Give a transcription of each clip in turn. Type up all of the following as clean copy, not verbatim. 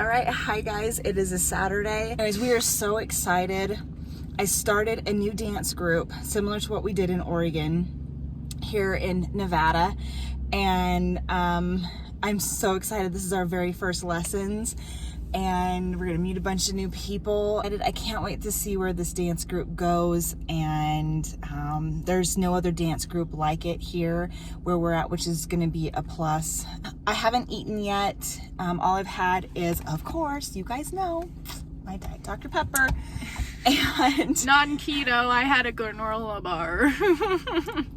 All right, hi guys, it is a Saturday. Anyways, we are so excited. I started a new dance group similar to what we did in Oregon here in Nevada, and I'm so excited. This is our very first lessons, and we're gonna meet a bunch of new people. I can't wait to see where this dance group goes, and there's no other dance group like it here where we're at, which is gonna be a plus. I haven't eaten yet. All I've had is, of course, you guys know, my Diet Dr. Pepper. And non-keto, I had a granola bar.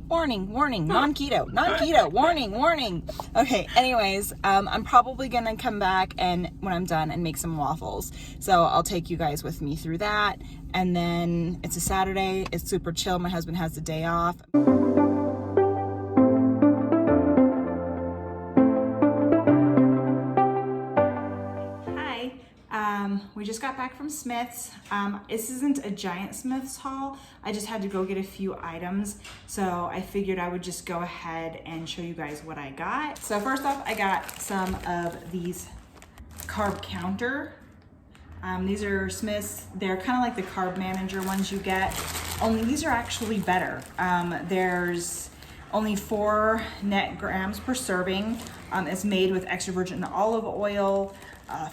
warning, non-keto, warning. Okay, anyways, I'm probably gonna come back and when I'm done and make some waffles. So I'll take you guys with me through that. And then it's a Saturday, it's super chill. My husband has the day off. We just got back from Smith's. This isn't a giant Smith's haul. I just had to go get a few items. So I figured I would just go ahead and show you guys what I got. So first off, I got some of these carb counter. These are Smith's. They're kind of like the carb manager ones you get, only these are actually better. There's only 4 net grams per serving. It's made with extra virgin olive oil,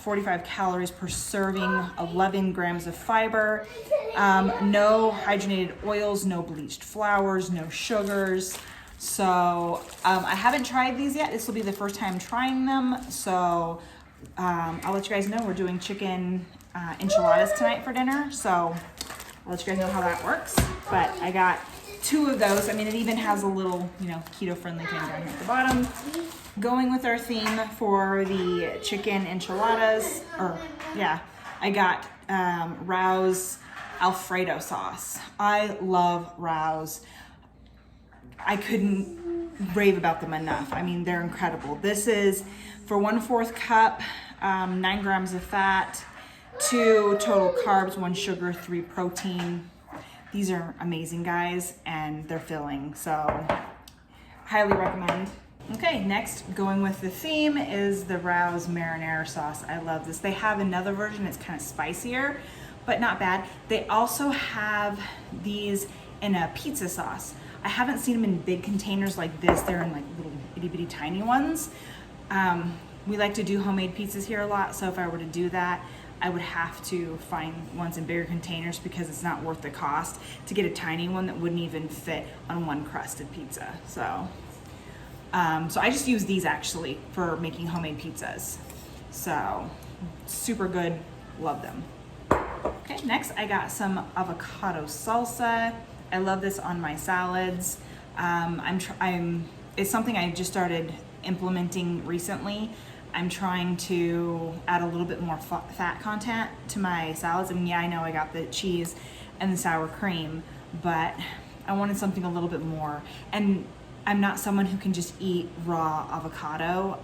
45 calories per serving, 11 grams of fiber, no hydrogenated oils, no bleached flours, no sugars. So I haven't tried these yet. This will be the first time trying them. So I'll let you guys know we're doing chicken enchiladas tonight for dinner. So I'll let you guys know how that works. But I got 2 of those. I mean, it even has a little, keto-friendly thing down here at the bottom. Going with our theme for the chicken enchiladas, I got Rao's Alfredo sauce. I love Rao's. I couldn't rave about them enough. I mean, they're incredible. This is for 1/4 cup, 9 grams of fat, 2 total carbs, 1 sugar, 3 protein. These are amazing, guys, and they're filling, so highly recommend. Okay, next, going with the theme is the Rao's marinara sauce. I love this. They have another version, it's kind of spicier, but not bad. They also have these in a pizza sauce. I haven't seen them in big containers like this. They're in like little itty bitty tiny ones. We like to do homemade pizzas here a lot, so if I were to do that, I would have to find ones in bigger containers because it's not worth the cost to get a tiny one that wouldn't even fit on 1 crusted pizza. So I just use these actually for making homemade pizzas. So super good, love them. Okay, next I got some avocado salsa. I love this on my salads. It's something I just started implementing recently. I'm trying to add a little bit more fat content to my salads. I mean, yeah, I know I got the cheese and the sour cream, but I wanted something a little bit more. And I'm not someone who can just eat raw avocado.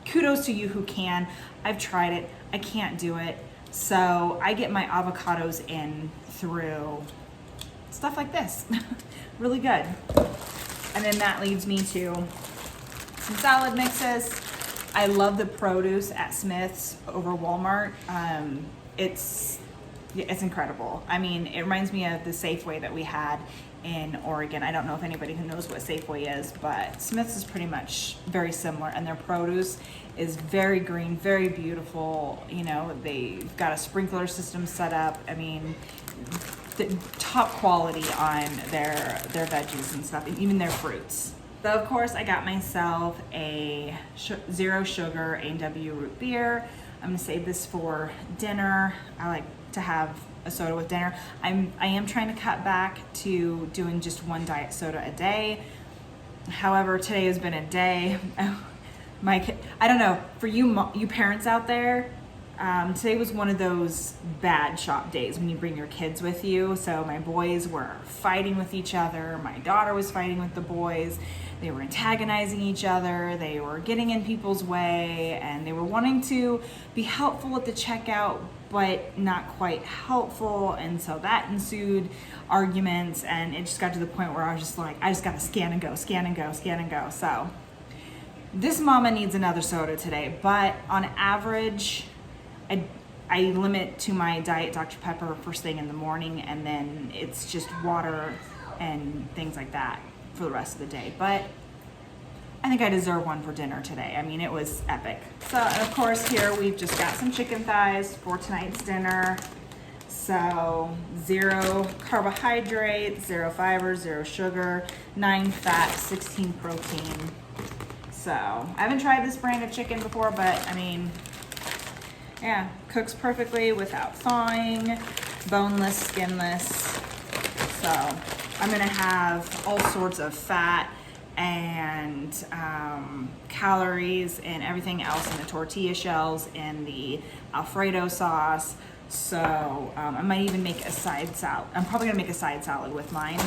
Kudos to you who can. I've tried it. I can't do it. So I get my avocados in through stuff like this. Really good. And then that leads me to some salad mixes. I love the produce at Smith's over Walmart. It's incredible. I mean, it reminds me of the Safeway that we had in Oregon. I don't know if anybody who knows what Safeway is, but Smith's is pretty much very similar, and their produce is very green, very beautiful. They've got a sprinkler system set up. I mean, the top quality on their veggies and stuff, and even their fruits. So of course I got myself a 0 sugar A&W root beer. I'm gonna save this for dinner. I like to have a soda with dinner. I am trying to cut back to doing just 1 diet soda a day. However, today has been a day. I don't know, for you parents out there, today was one of those bad shop days when you bring your kids with you. So my boys were fighting with each other. My daughter was fighting with the boys. They were antagonizing each other. They were getting in people's way, and they were wanting to be helpful at the checkout, but not quite helpful. And so that ensued arguments, and it just got to the point where I was just like, I just got to scan and go. So This mama needs another soda today, but on average, I limit to my Diet Dr. Pepper first thing in the morning, and then it's just water and things like that for the rest of the day. But I think I deserve one for dinner today. I mean, it was epic. So, and of course, here we've just got some chicken thighs for tonight's dinner. So 0 carbohydrates, 0 fiber, 0 sugar, 9 fat, 16 protein. So I haven't tried this brand of chicken before, but I mean, yeah, cooks perfectly without thawing, boneless, skinless. So I'm gonna have all sorts of fat and calories and everything else in the tortilla shells and the Alfredo sauce. So I might even make a side salad. I'm probably gonna make a side salad with mine.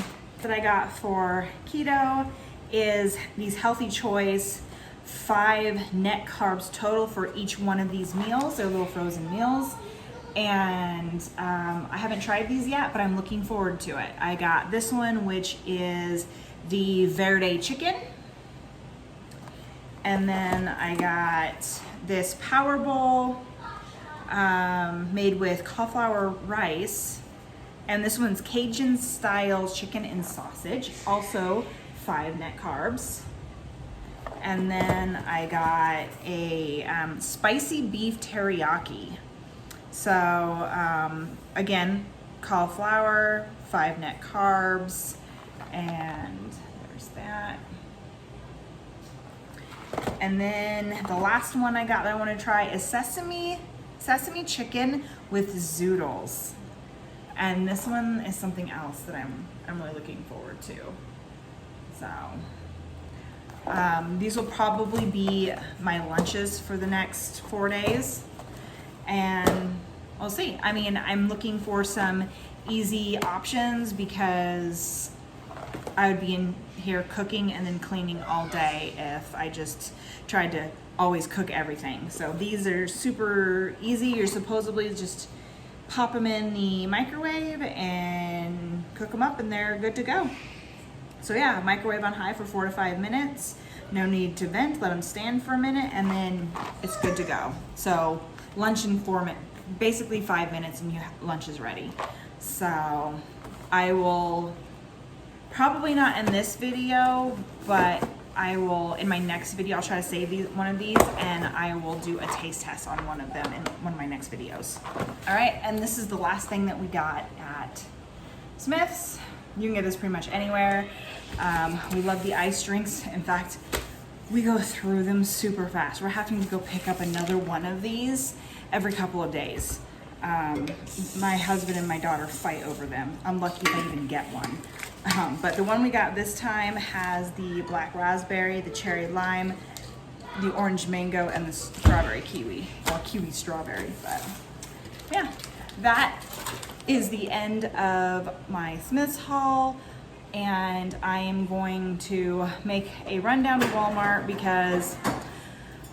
That I got for keto is these Healthy Choice 5 net carbs total for each one of these meals. They're little frozen meals. And I haven't tried these yet, but I'm looking forward to it. I got this one, which is the Verde chicken. And then I got this Power Bowl made with cauliflower rice. And this one's Cajun style chicken and sausage, also 5 net carbs. And then I got a spicy beef teriyaki. So again, cauliflower, 5 net carbs, and there's that. And then the last one I got that I want to try is sesame chicken with zoodles. And this one is something else that I'm really looking forward to. So these will probably be my lunches for the next 4 days, and we'll see. I mean, I'm looking for some easy options because I would be in here cooking and then cleaning all day if I just tried to always cook everything. So these are super easy. You're supposedly just pop them in the microwave and cook them up and they're good to go. So yeah, microwave on high for 4 to 5 minutes. No need to vent, let them stand for a minute, and then it's good to go. So lunch in 4 minutes, basically 5 minutes, and your lunch is ready. So I will probably not in this video, but I will, in my next video, I'll try to save one of these, and I will do a taste test on one of them in one of my next videos. All right, and this is the last thing that we got at Smith's. You can get this pretty much anywhere. We love the ice drinks. In fact, we go through them super fast. We're having to go pick up another one of these every couple of days. My husband and my daughter fight over them. I'm lucky if I even get one. But the one we got this time has the black raspberry, the cherry lime, the orange mango, and the strawberry kiwi, or kiwi strawberry. But yeah, that is the end of my Smith's haul, and I am going to make a run down to Walmart because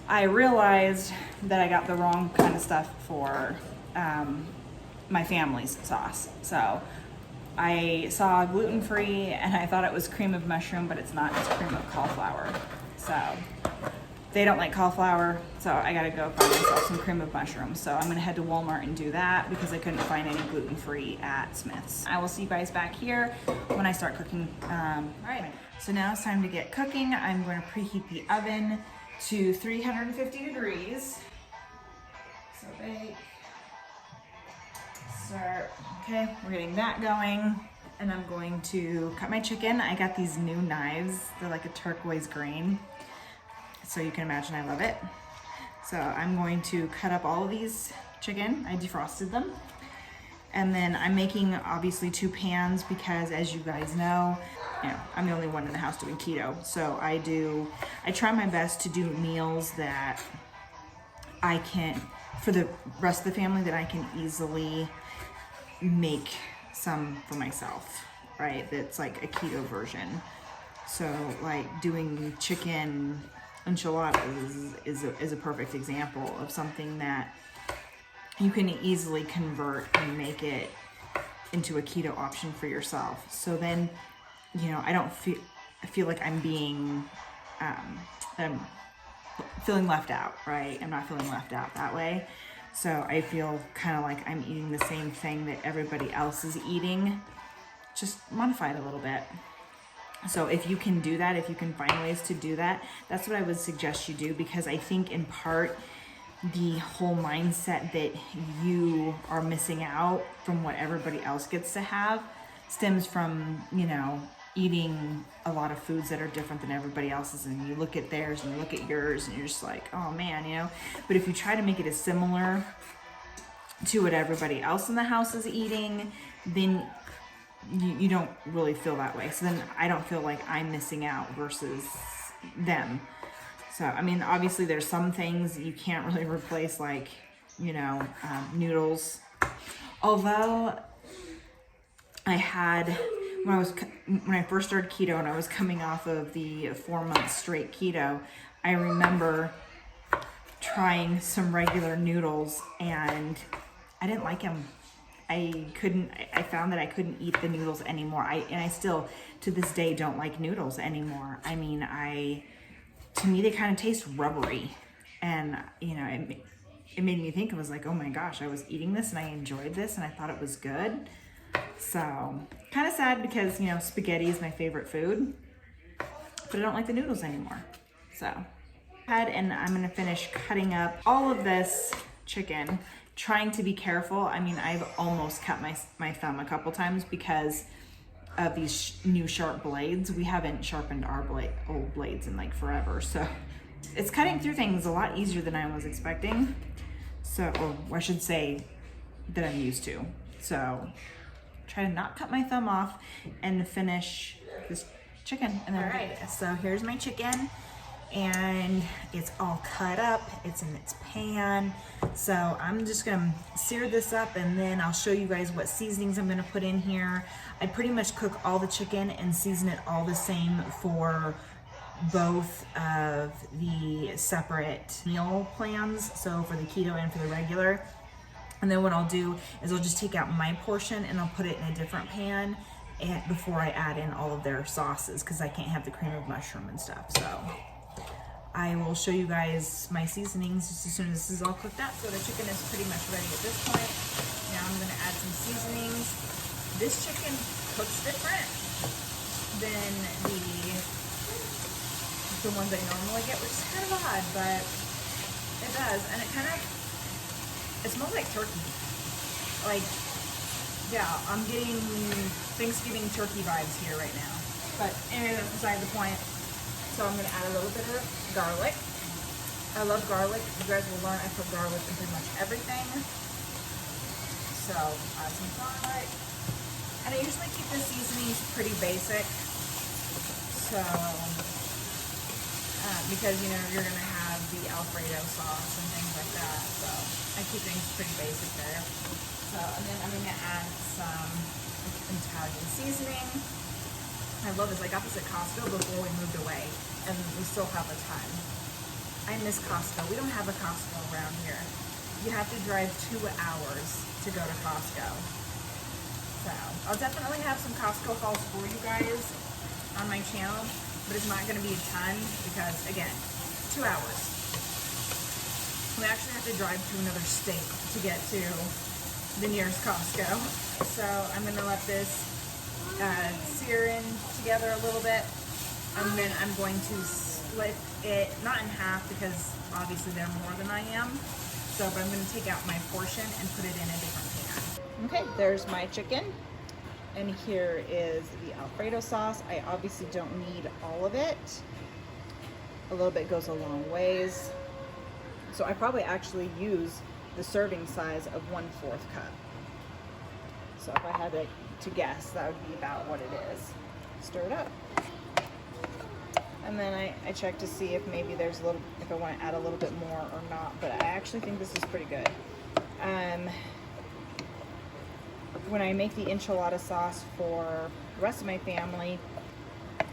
I realized that I got the wrong kind of stuff for my family's sauce. So I saw gluten-free and I thought it was cream of mushroom, but it's not, it's cream of cauliflower. So they don't like cauliflower, so I gotta go find myself some cream of mushroom. So I'm gonna head to Walmart and do that because I couldn't find any gluten-free at Smith's. I will see you guys back here when I start cooking. All right, so now it's time to get cooking. I'm going to preheat the oven to 350 degrees. So bake, start, okay, we're getting that going. And I'm going to cut my chicken. I got these new knives. They're like a turquoise green. So you can imagine I love it. So I'm going to cut up all of these chicken. I defrosted them. And then I'm making obviously 2 pans because, as you guys know, I'm the only one in the house doing keto. So I try my best to do meals that I can, for the rest of the family, that I can easily make some for myself, right? That's like a keto version. So like doing chicken enchiladas is a perfect example of something that you can easily convert and make it into a keto option for yourself. So then, I don't feel like I'm being feeling left out, right? I'm not feeling left out that way. So I feel kind of like I'm eating the same thing that everybody else is eating, just modified a little bit. So if you can do that, if you can find ways to do that, that's what I would suggest you do, because I think in part the whole mindset that you are missing out from what everybody else gets to have stems from, you know, eating a lot of foods that are different than everybody else's, and you look at theirs and you look at yours and you're just like, oh man, you know. But if you try to make it as similar to what everybody else in the house is eating, then you don't really feel that way. So then I don't feel like I'm missing out versus them. So, I mean, obviously there's some things you can't really replace, like, you know, noodles. Although I had, when I first started keto and I was coming off of the 4 months straight keto, I remember trying some regular noodles and I didn't like them. I found that I couldn't eat the noodles anymore. I still, to this day, don't like noodles anymore. I mean, to me, they kind of taste rubbery. And, you know, it made me think, I was like, oh my gosh, I was eating this and I enjoyed this and I thought it was good. So, kind of sad because, you know, spaghetti is my favorite food, but I don't like the noodles anymore. So, and I'm gonna finish cutting up all of this chicken, trying to be careful. I mean, I've almost cut my thumb a couple times because of these new sharp blades. We haven't sharpened our old blades in like forever. So it's cutting through things a lot easier than I was expecting. So, or I should say that I'm used to. So try to not cut my thumb off and finish this chicken. And then, all right, so here's my chicken. And it's all cut up, it's in its pan. So I'm just gonna sear this up and then I'll show you guys what seasonings I'm gonna put in here. I pretty much cook all the chicken and season it all the same for both of the separate meal plans, so for the keto and for the regular. And then what I'll do is I'll just take out my portion and I'll put it in a different pan and before I add in all of their sauces, because I can't have the cream of mushroom and stuff. So I will show you guys my seasonings just as soon as this is all cooked up. So the chicken is pretty much ready at this point. Now I'm gonna add some seasonings. This chicken cooks different than the ones I normally get, which is kind of odd, but it does. And it smells like turkey. Like, yeah, I'm getting Thanksgiving turkey vibes here right now. But anyway, that's beside the point. So I'm gonna add a little bit of garlic. I love garlic. You guys will learn I put garlic in pretty much everything. So add some garlic. And I usually keep the seasonings pretty basic. So, because you know, you're gonna have the Alfredo sauce and things like that. So I keep things pretty basic there. So, and then I'm gonna add some Italian seasoning. I love this. I got this at Costco before we moved away, and we still have a ton. I miss Costco. We don't have a Costco around here. You have to drive 2 hours to go to Costco. So I'll definitely have some Costco hauls for you guys on my channel, but it's not going to be a ton because, again, 2 hours. We actually have to drive to another state to get to the nearest Costco. So I'm going to let this sear in together a little bit, and then I'm going to split it, not in half because obviously they're more than I am, so but I'm going to take out my portion and put it in a different pan. Okay, there's my chicken, and here is the Alfredo sauce. I obviously don't need all of it. A little bit goes a long ways, so I probably actually use the serving size of 1/4 cup. So if I had to guess, that would be about what it is. Stir it up. And then I check to see if maybe there's a little, if I want to add a little bit more or not, but I actually think this is pretty good. When I make the enchilada sauce for the rest of my family,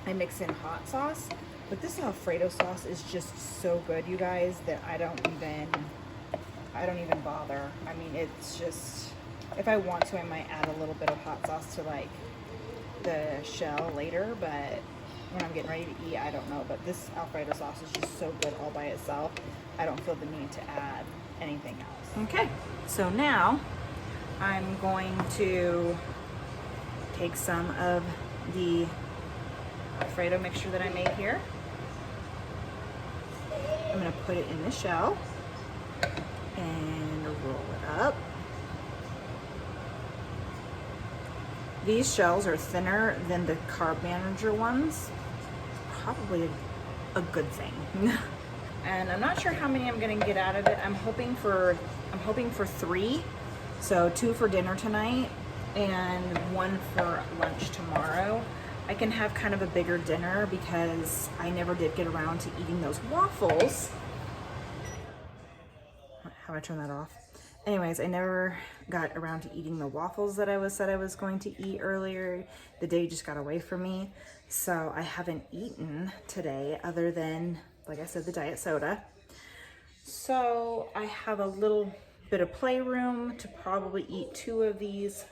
I mix in hot sauce, but this Alfredo sauce is just so good, you guys, that I don't even bother. I mean, it's just, if I want to, I might add a little bit of hot sauce to like the shell later, but when I'm getting ready to eat, I don't know. But this Alfredo sauce is just so good all by itself. I don't feel the need to add anything else. Okay, so now I'm going to take some of the Alfredo mixture that I made here. I'm gonna put it in the shell and roll it up. These shells are thinner than the Carb Manager ones. Probably a good thing. And I'm not sure how many I'm gonna get out of it. I'm hoping for 3. So 2 for dinner tonight and 1 for lunch tomorrow. I can have kind of a bigger dinner because I never did get around to eating those waffles. How do I turn that off? Anyways, I never got around to eating the waffles that I said I was going to eat earlier. The day just got away from me. So I haven't eaten today other than, like I said, the diet soda. So I have a little bit of playroom to probably eat 2 of these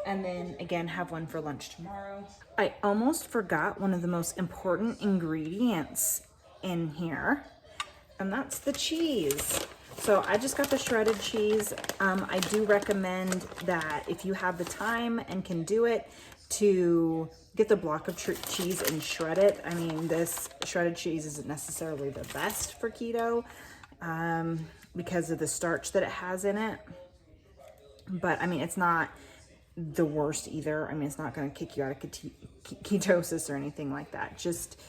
and then again have 1 for lunch tomorrow. I almost forgot one of the most important ingredients in here, and that's the cheese. So I just got the shredded cheese. I do recommend that if you have the time and can do it, to get the block of cheese and shred it. I mean, this shredded cheese isn't necessarily the best for keto because of the starch that it has in it. But I mean, it's not the worst either. I mean, it's not going to kick you out of ketosis or anything like that. Just,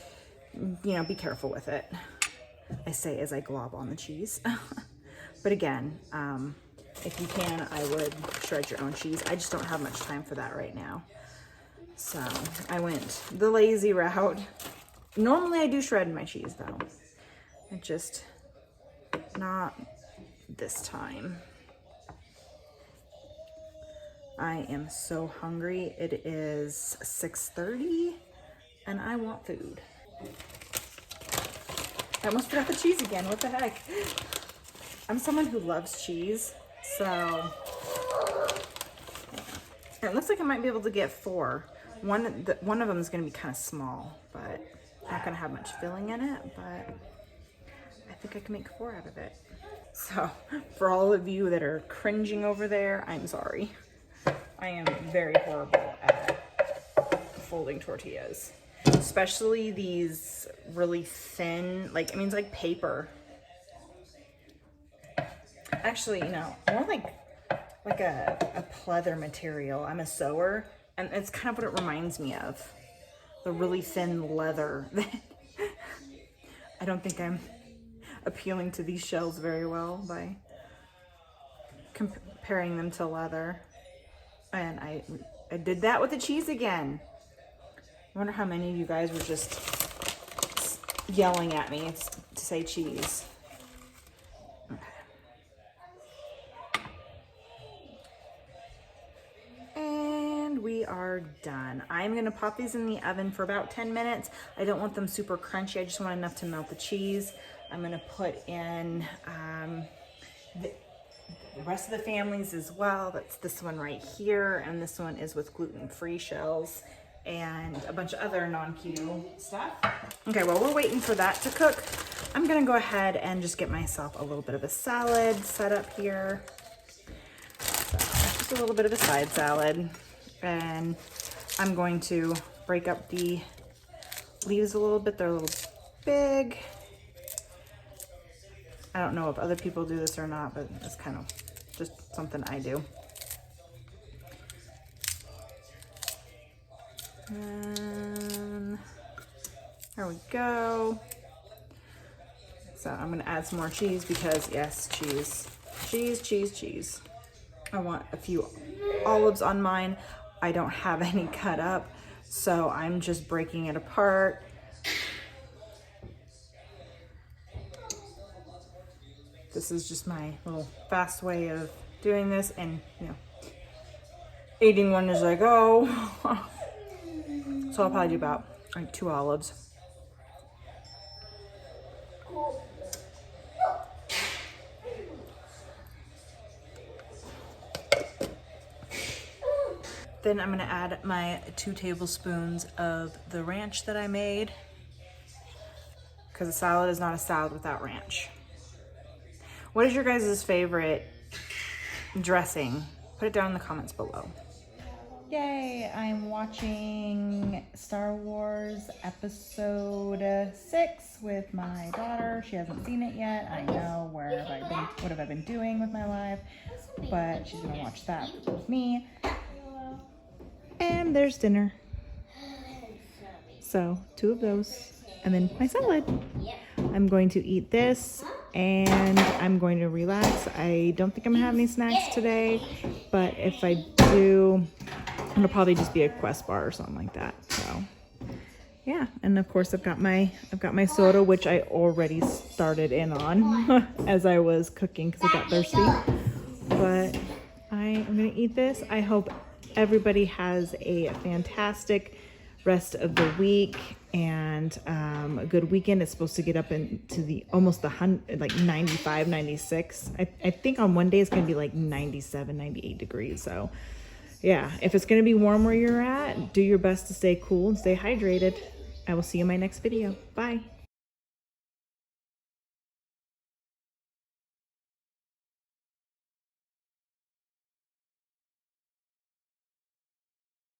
you know, be careful with it. I say as I glob on the cheese. But again, if you can, I would shred your own cheese. I just don't have much time for that right now. So I went the lazy route. Normally I do shred my cheese though. It just not this time. I am so hungry. It is 6:30 and I want food. I almost forgot the cheese again. What the heck? I'm someone who loves cheese, so yeah. It looks like I might be able to get 4. One of them is going to be kind of small, but not going to have much filling in it, but I think I can make 4 out of it. So for all of you that are cringing over there, I'm sorry. I am very horrible at folding tortillas, especially these really thin, like, I mean, it's like paper. Actually, you know, more like a pleather material. I'm a sewer, and it's kind of what it reminds me of. The really thin leather. I don't think I'm appealing to these shells very well by comparing them to leather. And I did that with the cheese again. I wonder how many of you guys were just yelling at me to say cheese. Okay. And we are done. I'm gonna pop these in the oven for about 10 minutes. I don't want them super crunchy. I just want enough to melt the cheese. I'm gonna put in the rest of the families as well. That's this one right here, and this one is with gluten-free shells and a bunch of other non-keto stuff. Okay, while we're waiting for that to cook, I'm gonna go ahead and just get myself a little bit of a salad set up here. So, just a little bit of a side salad, and I'm going to break up the leaves a little bit. They're a little big. I don't know if other people do this or not, but it's kind of just something I do. And there we go. So I'm gonna add some more cheese because yes, cheese. Cheese, cheese, cheese. I want a few olives on mine. I don't have any cut up, so I'm just breaking it apart. This is just my little fast way of doing this, and you know, eating one as I go. So I'll probably do about like 2 olives. Then I'm gonna add my 2 tablespoons of the ranch that I made, because a salad is not a salad without ranch. What is your guys' favorite dressing? Put it down in the comments below. Yay, I'm watching Star Wars Episode 6 with my daughter. She hasn't seen it yet. I know, what have I been doing with my life? But she's gonna watch that with me. And there's dinner. So 2 of those, and then my salad. I'm going to eat this and I'm going to relax. I don't think I'm gonna have any snacks today, but if I do, it'll probably just be a Quest bar or something like that. So yeah, and of course I've got my soda, which I already started in on as I was cooking because I got thirsty. But I am gonna eat this. I hope everybody has a fantastic rest of the week and a good weekend. It's supposed to get up into the almost like 95, 96. I think on one day it's gonna be like 97, 98 degrees. So yeah, if it's gonna be warm where you're at, do your best to stay cool and stay hydrated. I will see you in my next video. Bye.